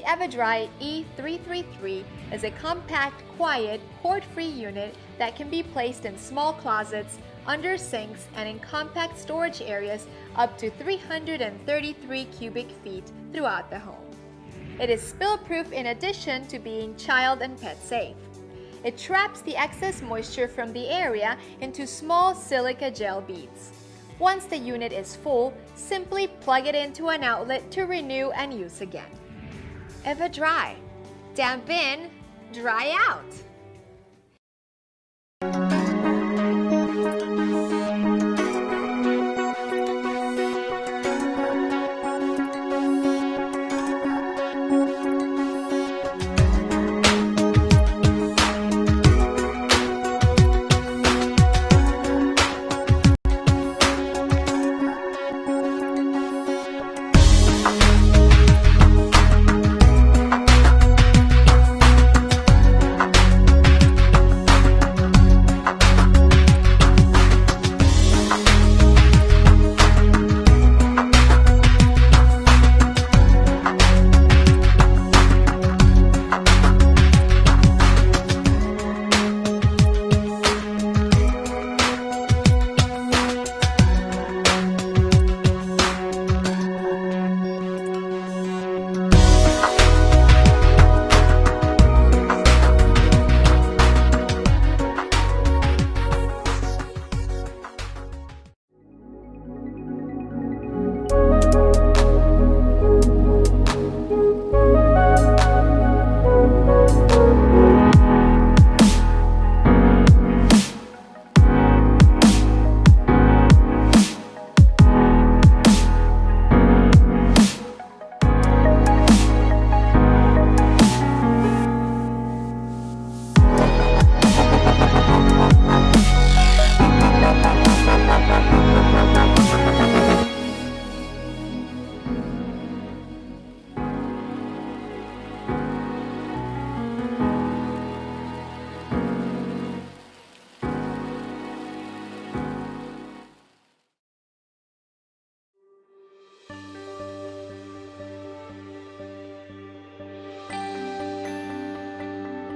EverDry E333 is a compact, quiet, cord-free unit that can be placed in small closets, under sinks, and in compact storage areas up to 333 cubic feet throughout the home. It is spill-proof in addition to being child and pet safe. It traps the excess moisture from the area into small silica gel beads. Once the unit is full, simply plug it into an outlet to renew and use again. EverDry. Damp in, dry out.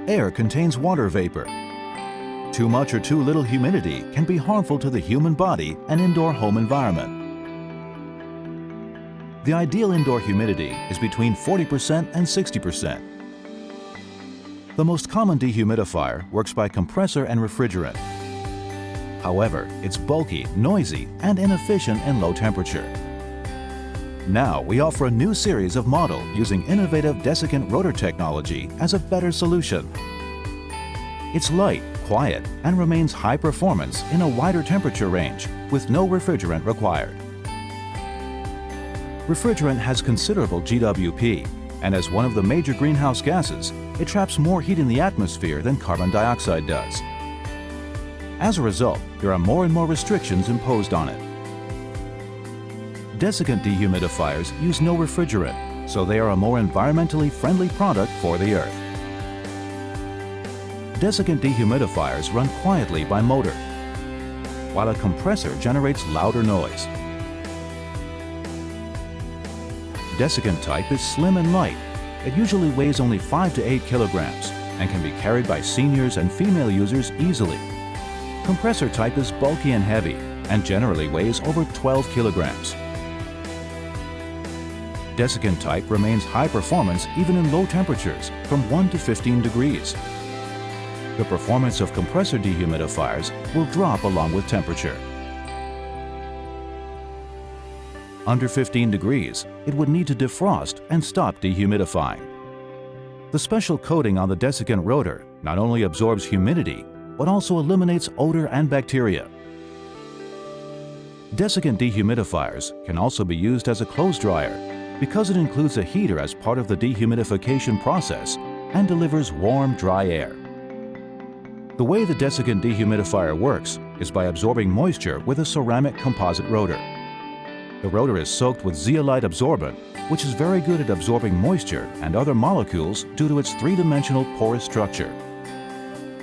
Air contains water vapor. Too much or too little humidity can be harmful to the human body and indoor home environment. The ideal indoor humidity is between 40% and 60%. The most common dehumidifier works by compressor and refrigerant. However, it's bulky, noisy, and inefficient in low temperature. Now we offer a new series of model using innovative desiccant rotor technology as a better solution. It's light, quiet, and remains high performance in a wider temperature range with no refrigerant required. Refrigerant has considerable GWP, and as one of the major greenhouse gases, it traps more heat in the atmosphere than carbon dioxide does. As a result, there are more and more restrictions imposed on it. Desiccant dehumidifiers use no refrigerant, so they are a more environmentally friendly product for the Earth. Desiccant dehumidifiers run quietly by motor, while a compressor generates louder noise. Desiccant type is slim and light. It usually weighs only 5 to 8 kilograms and can be carried by seniors and female users easily. Compressor type is bulky and heavy and generally weighs over 12 kilograms. Desiccant type remains high performance even in low temperatures from 1 to 15 degrees. The performance of compressor dehumidifiers will drop along with temperature. Under 15 degrees, it would need to defrost and stop dehumidifying. The special coating on the desiccant rotor not only absorbs humidity, but also eliminates odor and bacteria. Desiccant dehumidifiers can also be used as a clothes dryer because it includes a heater as part of the dehumidification process and delivers warm, dry air. The way the desiccant dehumidifier works is by absorbing moisture with a ceramic composite rotor. The rotor is soaked with zeolite absorbent, which is very good at absorbing moisture and other molecules due to its three-dimensional porous structure.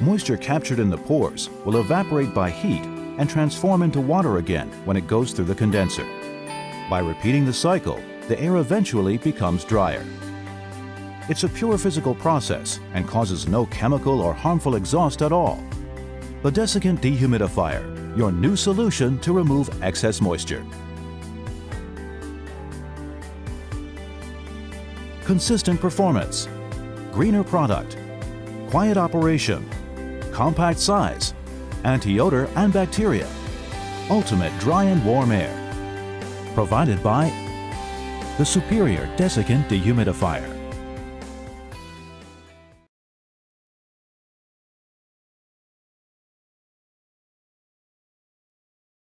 Moisture captured in the pores will evaporate by heat and transform into water again when it goes through the condenser. By repeating the cycle, the air eventually becomes drier. It's a pure physical process and causes no chemical or harmful exhaust at all. The Desiccant Dehumidifier, your new solution to remove excess moisture. Consistent performance, greener product, quiet operation, compact size, anti-odor and bacteria, ultimate dry and warm air. Provided by the superior Desiccant Dehumidifier.